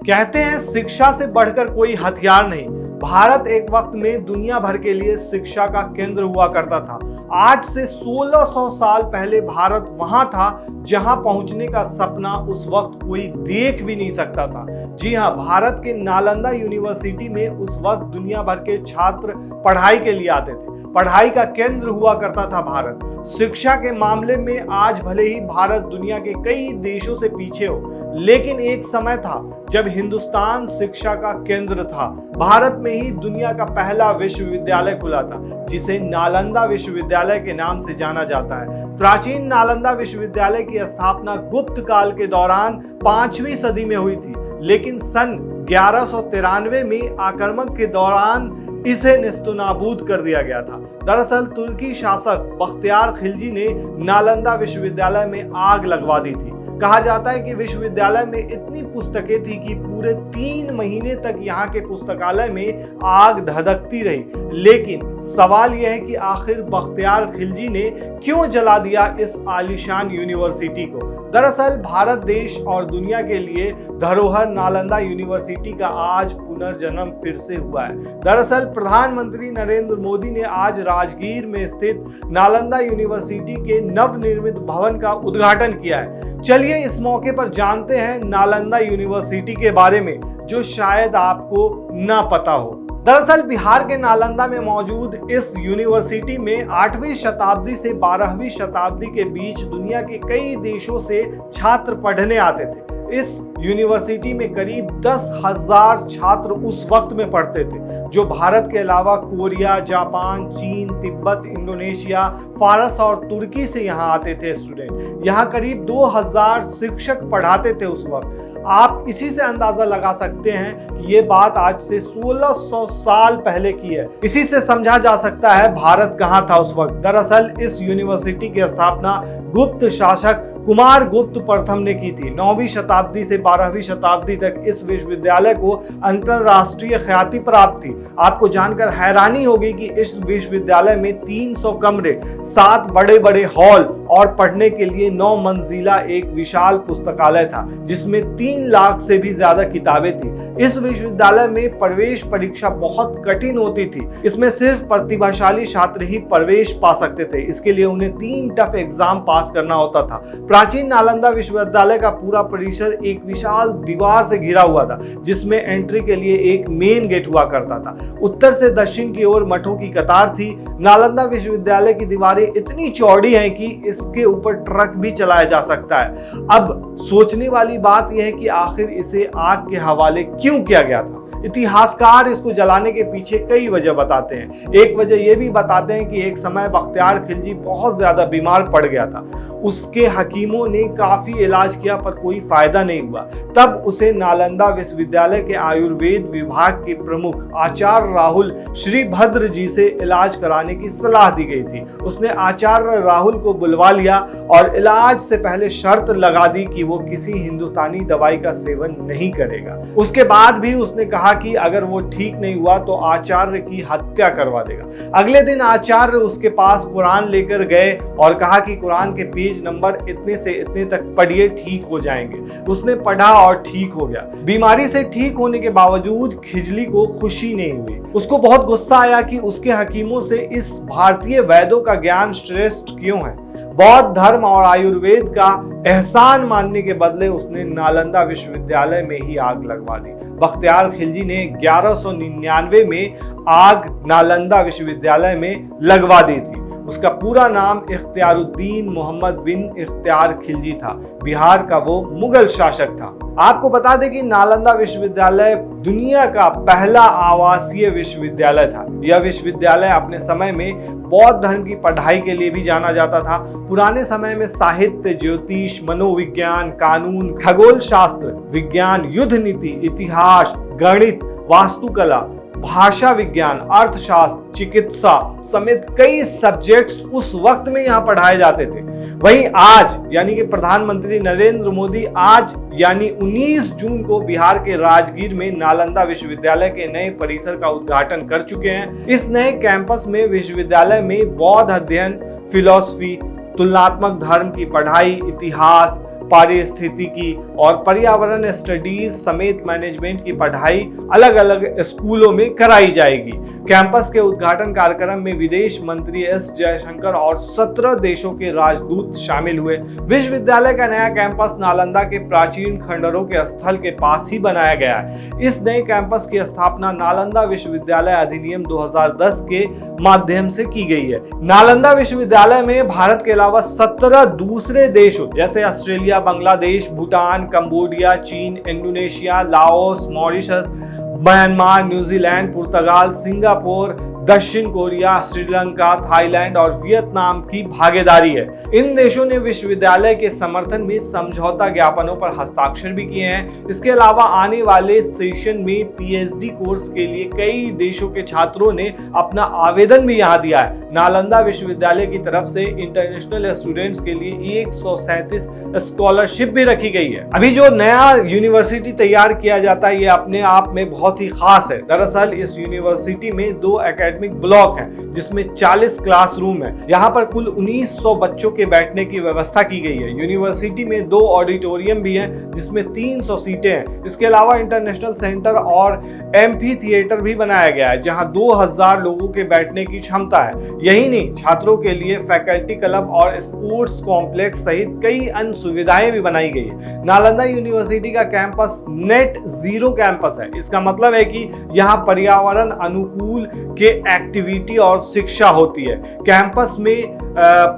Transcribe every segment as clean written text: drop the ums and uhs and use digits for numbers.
कहते हैं शिक्षा से बढ़कर कोई हथियार नहीं। भारत एक वक्त में दुनिया भर के लिए शिक्षा का केंद्र हुआ करता था। आज से 1600 साल पहले भारत वहां था जहां पहुंचने का सपना उस वक्त कोई देख भी नहीं सकता था। जी हां, भारत के नालंदा यूनिवर्सिटी में उस वक्त दुनिया भर के छात्र पढ़ाई के लिए आते थे। पढ़ाई का केंद्र हुआ करता था भारत। शिक्षा के मामले में आज भले ही भारत दुनिया के कई देशों से पीछे हो, लेकिन एक समय था जब हिंदुस्तान शिक्षा का केंद्र था। भारत में ही दुनिया का पहला विश्वविद्यालय खुला था, जिसे नालंदा विश्वविद्यालय के नाम से जाना जाता है। प्राचीन नालंदा विश्वविद्यालय की स्थापना गुप्त काल के दौरान 5वीं सदी में हुई थी, लेकिन सन 1193 में आक्रमण के दौरान इसे नेस्तनाबूद कर दिया गया था। दरअसल तुर्की शासक बख्तियार खिलजी ने नालंदा विश्वविद्यालय में आग लगवा दी थी। कहा जाता है कि विश्वविद्यालय में इतनी पुस्तकें थी कि पूरे 3 महीने तक यहाँ के पुस्तकालय में आग धधकती रही। लेकिन सवाल यह है कि आखिर बख्तियार खिलजी ने क्यों जला दिया इस आलीशान यूनिवर्सिटी को। दरअसल भारत देश और दुनिया के लिए धरोहर नालंदा यूनिवर्सिटी का आज पुनर्जन्म फिर से हुआ है। दरअसल प्रधानमंत्री नरेंद्र मोदी ने आज राजगीर में स्थित नालंदा यूनिवर्सिटी के नवनिर्मित भवन का उद्घाटन किया है। चलिए इस मौके पर जानते हैं नालंदा यूनिवर्सिटी के बारे में, जो शायद आपको न पता हो। दरअसल बिहार के नालंदा में मौजूद इस यूनिवर्सिटी में 8वीं शताब्दी से 12वीं शताब्दी के बीच दुनिया के कई देशों से छात्र पढ़ने आते थे। इस यूनिवर्सिटी में करीब 10,000 छात्र उस वक्त में पढ़ते थे, जो भारत के अलावा कोरिया, जापान, चीन, तिब्बत, इंडोनेशिया, फारस और तुर्की से यहाँ आते थे स्टूडेंट। यहाँ करीब 2000 शिक्षक पढ़ाते थे उस वक्त। आप इसी से अंदाजा लगा सकते हैं कि ये बात आज से 1600 साल पहले की है। इसी से समझा जा सकता है भारत कहाँ था उस वक्त। दरअसल इस यूनिवर्सिटी की स्थापना गुप्त शासक कुमार गुप्त प्रथम ने की थी। 9वीं शताब्दी से 12वीं शताब्दी तक इस विश्वविद्यालय को अंतरराष्ट्रीय ख्याति प्राप्त थी। आपको जानकर हैरानी होगी कि इस विश्वविद्यालय में 300 कमरे, 7 बड़े बड़े हॉल और पढ़ने के लिए 9 मंजिला एक विशाल पुस्तकालय था, जिसमें 3 लाख से भी ज्यादा किताबें थी। इस विश्वविद्यालय में प्रवेश परीक्षा बहुत कठिन होती थी। इसमें सिर्फ प्रतिभाशाली छात्र ही प्रवेश पा सकते थे। इसके लिए उन्हें 3 टफ एग्जाम पास करना होता था। प्राचीन नालंदा विश्वविद्यालय का पूरा परिसर एक विशाल दीवार से घिरा हुआ था, जिसमें एंट्री के लिए एक मेन गेट हुआ करता था। उत्तर से दक्षिण की ओर मठों की कतार थी। नालंदा विश्वविद्यालय की दीवारें इतनी चौड़ी हैं कि इसके ऊपर ट्रक भी चलाया जा सकता है। अब सोचने वाली बात यह है कि आखिर इसे आग के हवाले क्यों किया गया था। इतिहासकार इसको जलाने के पीछे कई वजह बताते हैं। एक वजह यह भी बताते हैं कि एक समय बख्तियार खिलजी बहुत ज्यादा बीमार पड़ गया था। उसके हकीमों ने काफी इलाज किया पर कोई फायदा नहीं हुआ। तब उसे नालंदा विश्वविद्यालय के आयुर्वेद विभाग के प्रमुख आचार्य राहुल श्रीभद्र जी से इलाज कराने की सलाह दी गई थी। उसने आचार्य राहुल को बुलवा लिया और इलाज से पहले शर्त लगा दी कि वो किसी हिंदुस्तानी दवाई का सेवन नहीं करेगा। उसके बाद भी उसने कहा कि अगर वो ठीक नहीं हुआ तो आचार्य की हत्या करवा देगा। अगले दिन आचार्य उसके पास कुरान लेकर गए और कहा कि कुरान के पेज नंबर इतने से इतने तक पढ़िए, ठीक हो जाएंगे। उसने पढ़ा और ठीक हो गया। बीमारी से ठीक होने के बावजूद खिजली को खुशी नहीं हुई। उसको बहुत गुस्सा आया कि उसके हकीमों से इस भारतीय वैद्यों का ज्ञान श्रेष्ठ क्यों है। बौद्ध धर्म और आयुर्वेद का एहसान मानने के बदले उसने नालंदा विश्वविद्यालय में ही आग लगवा दी। बख्तियार खिलजी ने 1199 में आग नालंदा विश्वविद्यालय में लगवा दी थी। उसका पूरा नाम इख्तियारुद्दीन मोहम्मद बिन इख्तियार खिलजी था। बिहार का वो मुगल शासक था। आपको बता दें कि नालंदा विश्वविद्यालय दुनिया का पहला आवासीय विश्वविद्यालय था। यह विश्वविद्यालय अपने समय में बौद्ध धर्म की पढ़ाई के लिए भी जाना जाता था। पुराने समय में साहित्य, ज्योतिष, मनोविज्ञान, कानून, खगोल शास्त्र, विज्ञान, युद्ध नीति, इतिहास, गणित, वास्तुकला, भाषा विज्ञान, अर्थशास्त्र, चिकित्सा समेत कई सब्जेक्ट्स उस वक्त में यहाँ पढ़ाए जाते थे। वहीं आज यानी कि प्रधानमंत्री नरेंद्र मोदी आज यानी 19 जून को बिहार के राजगीर में नालंदा विश्वविद्यालय के नए परिसर का उद्घाटन कर चुके हैं। इस नए कैंपस में विश्वविद्यालय में बौद्ध अध्ययन, फिलॉसफी, तुलनात्मक धर्म की पढ़ाई, इतिहास, पारिस्थितिकी और पर्यावरण स्टडीज समेत मैनेजमेंट की पढ़ाई अलग अलग स्कूलों में कराई जाएगी। कैंपस के उद्घाटन कार्यक्रम में विदेश मंत्री एस जयशंकर और 17 देशों के राजदूत शामिल हुए। विश्वविद्यालय का नया कैंपस नालंदा के प्राचीन खंडहरों के स्थल के पास ही बनाया गया है। इस नए कैंपस की स्थापना नालंदा विश्वविद्यालय अधिनियम 2010 के माध्यम से की गई है। नालंदा विश्वविद्यालय में भारत के अलावा 17 दूसरे देशों जैसे ऑस्ट्रेलिया, बांग्लादेश, भूटान, कंबोडिया, चीन, Indonesia, Laos, Mauritius, Myanmar, New Zealand, पुर्तगाल, सिंगापुर, दक्षिण कोरिया, श्रीलंका, थाईलैंड और वियतनाम की भागीदारी है। इन देशों ने विश्वविद्यालय के समर्थन में समझौता ज्ञापनों पर हस्ताक्षर भी किए हैं। इसके अलावा आने वाले सेशन में पीएचडी कोर्स के लिए कई देशों के छात्रों ने अपना आवेदन भी यहाँ दिया है। नालंदा विश्वविद्यालय की तरफ से इंटरनेशनल स्टूडेंट्स के लिए 137 स्कॉलरशिप भी रखी गई है। अभी जो नया यूनिवर्सिटी तैयार किया जाता है ये अपने आप में बहुत ही खास है। दरअसल इस यूनिवर्सिटी में 2 एकेडमिक ब्लॉक हैं जिसमें 40 क्लासरूम है। यहाँ पर कुल 1900 बच्चों के बैठने की व्यवस्था की गई है। यूनिवर्सिटी में 2 ऑडिटोरियम भी हैं जिसमें 300 सीटें हैं। इसके अलावा इंटरनेशनल सेंटर और एम्फी थिएटर भी बनाया गया है जहाँ 2000 लोगों के बैठने की क्षमता है। यही नहीं, छात्रों के लिए फैकल्टी क्लब और स्पोर्ट्स कॉम्प्लेक्स सहित कई अन्य सुविधाएं भी बनाई गई है। नालंदा यूनिवर्सिटी का कैंपस नेट जीरो कैंपस है। इसका मतलब है कि यहाँ पर्यावरण अनुकूल के एक्टिविटी और शिक्षा होती है। कैंपस में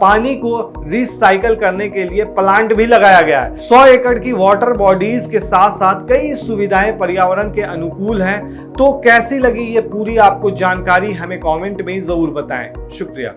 पानी को रिसाइकल करने के लिए प्लांट भी लगाया गया है। 100 एकड़ की वाटर बॉडीज के साथ साथ कई सुविधाएं पर्यावरण के अनुकूल हैं। तो कैसी लगी ये पूरी आपको जानकारी हमें कमेंट में जरूर बताएं। शुक्रिया।